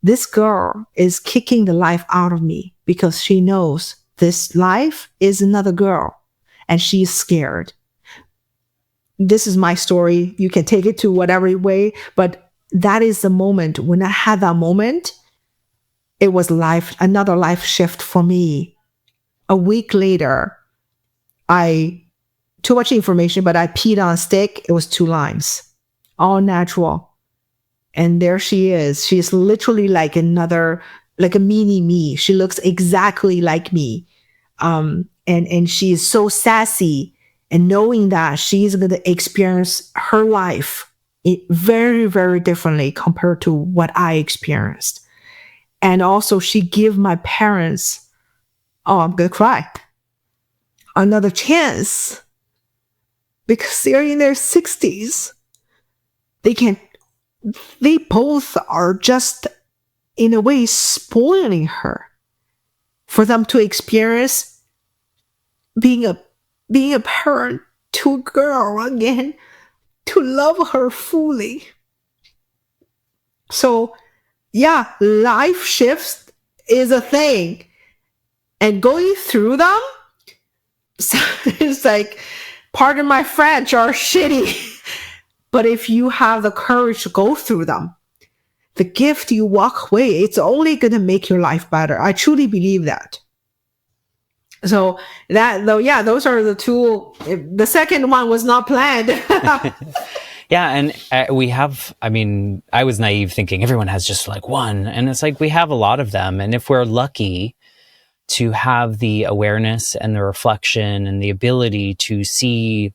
this girl is kicking the life out of me because she knows this life is another girl and she's scared. This is my story. You can take it to whatever way, but that is the moment. When I had that moment, it was another life shift for me. A week later, too much information, but I peed on a stick. It was 2 lines, all natural. And there she is. She's literally like a mini me. She looks exactly like me. And she is so sassy, and knowing that she's going to experience her life very, very differently compared to what I experienced. And also she gave my parents, I'm going to cry, another chance, because they're in their 60s. They both are just in a way spoiling her for them to experience being a parent to a girl again, to love her fully. So yeah, life shifts is a thing, and going through them, it's like, pardon my French, are shitty. But if you have the courage to go through them, the gift you walk away, it's only going to make your life better. I truly believe that. So those are the 2. The second one was not planned. Yeah. And I was naive thinking everyone has just like one. And it's like, we have a lot of them. And if we're lucky to have the awareness and the reflection and the ability to see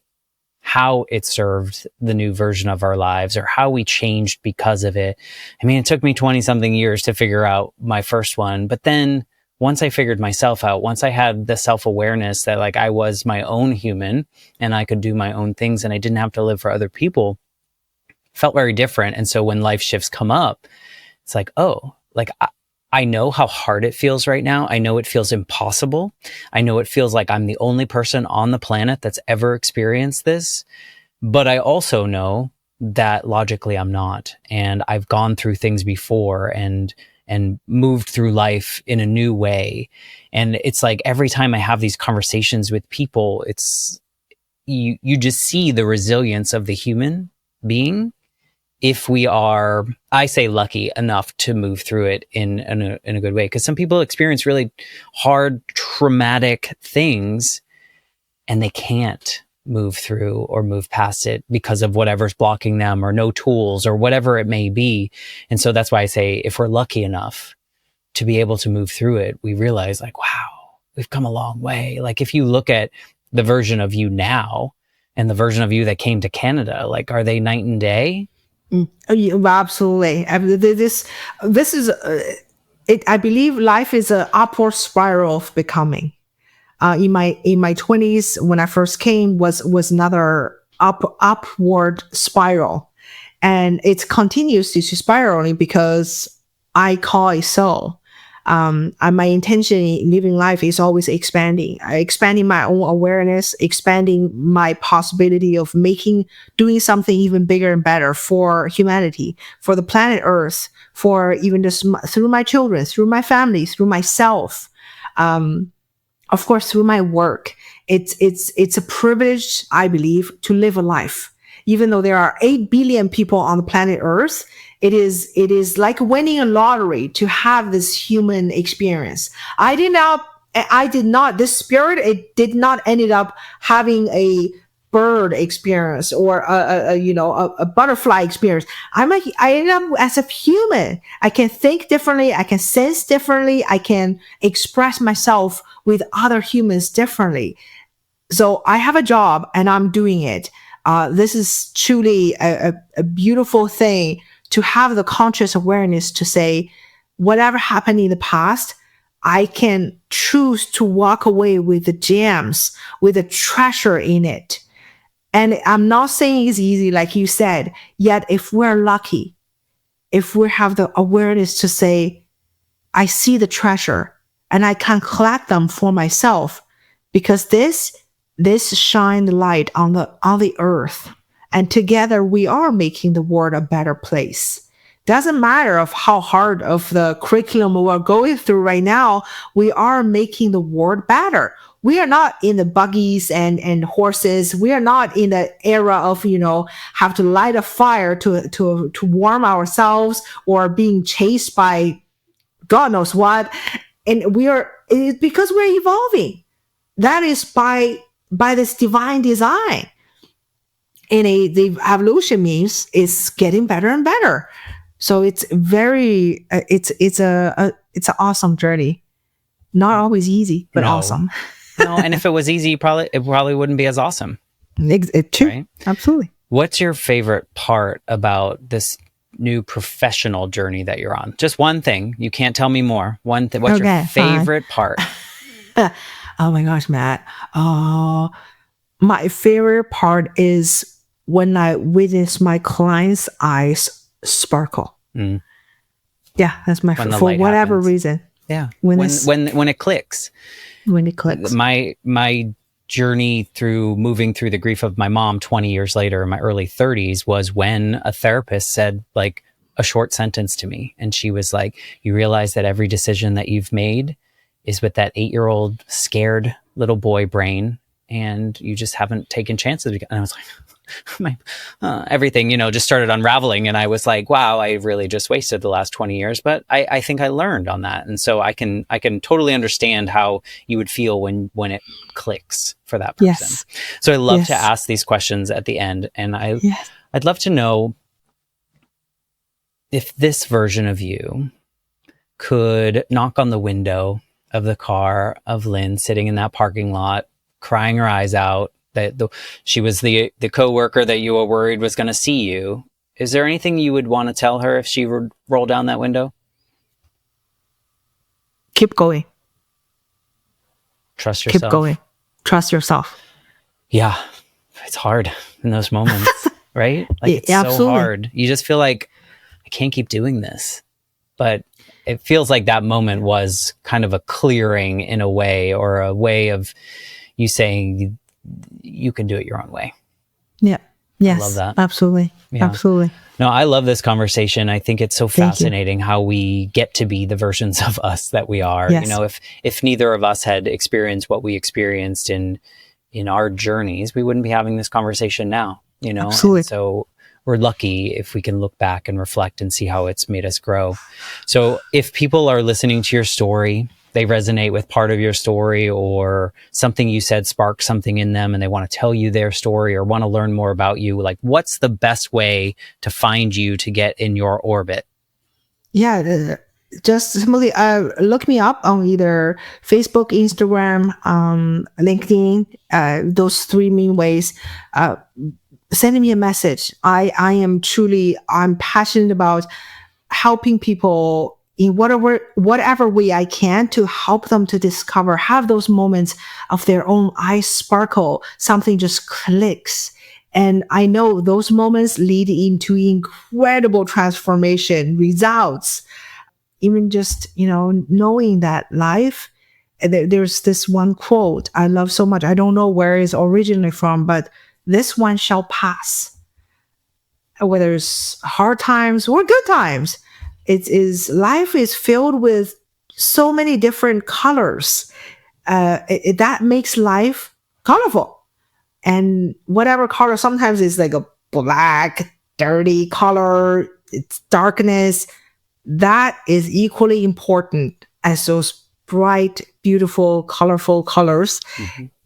how it served the new version of our lives, or how we changed because of it. I mean, it took me 20 something years to figure out my first one. But then once I figured myself out, once I had the self-awareness that like I was my own human and I could do my own things and I didn't have to live for other people, it felt very different. And so when life shifts come up, it's like, oh, like I know how hard it feels right now. I know it feels impossible. I know it feels like I'm the only person on the planet that's ever experienced this. But I also know that logically I'm not. And I've gone through things before and moved through life in a new way. And it's like every time I have these conversations with people, it's you just see the resilience of the human being. If we are, I say, lucky enough to move through it in a good way. Because some people experience really hard, traumatic things and they can't move through or move past it because of whatever's blocking them, or no tools, or whatever it may be. And so that's why I say, if we're lucky enough to be able to move through it, we realize like, wow, we've come a long way. Like if you look at the version of you now and the version of you that came to Canada, like, are they night and day? Oh, yeah, absolutely. This is I believe life is an upward spiral of becoming. In my 20s, when I first came, was another upward spiral, and it continues to spiraling because I call it so. And my intention in living life is always expanding my own awareness, expanding my possibility of doing something even bigger and better for humanity, for the planet Earth, for even just through my children, through my family, through myself. Of course, through my work. It's a privilege, I believe, to live a life. Even though there are 8 billion people on the planet Earth, it is like winning a lottery to have this human experience. This spirit, it did not ended up having a bird experience or a butterfly experience. I ended up as a human. I can think differently. I can sense differently. I can express myself with other humans differently. So I have a job and I'm doing it. This is truly a beautiful thing to have the conscious awareness to say, whatever happened in the past, I can choose to walk away with the gems, with the treasure in it. And I'm not saying it's easy, like you said, yet if we're lucky, if we have the awareness to say, I see the treasure and I can collect them for myself, because this shine the light on the earth. And together we are making the world a better place. Doesn't matter of how hard of the curriculum we're going through right now, we are making the world better. We are not in the buggies and horses. We are not in the era of, have to light a fire to warm ourselves or being chased by God knows what. And it's because we're evolving. That is by this divine design. And the evolution means it's getting better and better. So it's it's an awesome journey. Not always easy, but awesome. No, and if it was easy, it probably wouldn't be as awesome. True. Right? Absolutely. What's your favorite part about this new professional journey that you're on? Just one thing. You can't tell me more. One thing. What's your favorite part? Oh my gosh, Matt. My favorite part is when I witness my clients' eyes sparkle. Mm. Yeah, that's my for whatever reason. Yeah, when it clicks. When it clicks. My journey through moving through the grief of my mom 20 years later in my early 30s was when a therapist said like a short sentence to me, and she was like, "You realize that every decision that you've made is with that 8-year-old scared little boy brain, and you just haven't taken chances." And I was like, everything, just started unraveling. And I was like, wow, I really just wasted the last 20 years. But I think I learned on that. And so I can totally understand how you would feel when it clicks for that person. Yes. So I love to ask these questions at the end. And I'd love to know if this version of you could knock on the window of the car of Lin sitting in that parking lot, crying her eyes out, that she was the coworker that you were worried was going to see you. Is there anything you would want to tell her if she would roll down that window? Keep going. Trust yourself. Keep going. Trust yourself. Yeah. It's hard in those moments, right? Like it's so hard. You just feel like I can't keep doing this. But it feels like that moment was kind of a clearing in a way, or a way of you saying you can do it your own way. Yeah. Yes. I love that. Absolutely. Yeah. Absolutely. No, I love this conversation. I think it's so fascinating how we get to be the versions of us that we are. Yes. If neither of us had experienced what we experienced in our journeys, we wouldn't be having this conversation now, Absolutely. And so we're lucky if we can look back and reflect and see how it's made us grow. So if people are listening to your story, they resonate with part of your story, or something you said sparked something in them and they want to tell you their story or want to learn more about you, like what's the best way to find you to get in your orbit? Yeah, just simply look me up on either Facebook, Instagram, LinkedIn, those 3 main ways. Send me a message. I'm passionate about helping people in whatever way I can to help them to discover, have those moments of their own eyes sparkle, something just clicks. And I know those moments lead into incredible transformation results. Even just, knowing that life, there's this one quote I love so much. I don't know where it's originally from, but this one shall pass. Whether it's hard times or good times, life is filled with so many different colors. That makes life colorful. And whatever color, sometimes it's like a black, dirty color, it's darkness. That is equally important as those bright, beautiful, colorful colors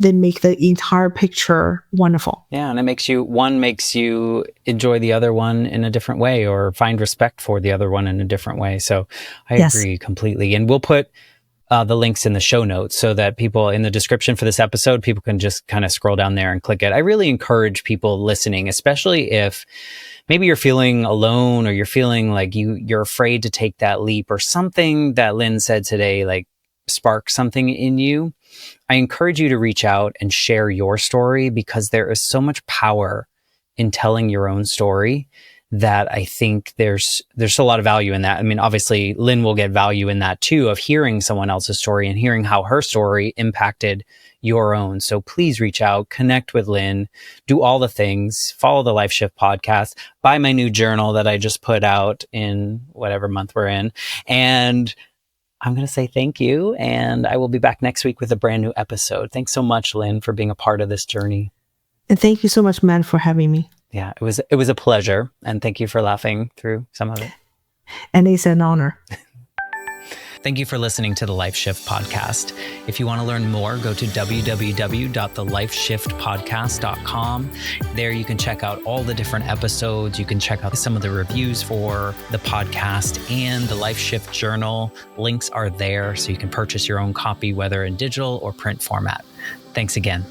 that make the entire picture wonderful. Yeah, and one makes you enjoy the other one in a different way or find respect for the other one in a different way. So I agree completely. And we'll put the links in the show notes so that people in the description for this episode, people can just kind of scroll down there and click it. I really encourage people listening, especially if maybe you're feeling alone or you're feeling like you're afraid to take that leap or something that Lin said today, like spark something in you. I encourage you to reach out and share your story, because there is so much power in telling your own story that I think there's a lot of value in that. I mean, obviously Lin will get value in that too, of hearing someone else's story and hearing how her story impacted your own. So please reach out, connect with Lin, do all the things, follow the Life Shift podcast, buy my new journal that I just put out in whatever month we're in. And I'm going to say thank you. And I will be back next week with a brand new episode. Thanks so much, Lin, for being a part of this journey. And thank you so much, man, for having me. Yeah, it was a pleasure. And thank you for laughing through some of it. And it's an honor. Thank you for listening to the Life Shift podcast. If you want to learn more, go to www.thelifeshiftpodcast.com. There you can check out all the different episodes. You can check out some of the reviews for the podcast and the Life Shift journal. Links are there so you can purchase your own copy, whether in digital or print format. Thanks again.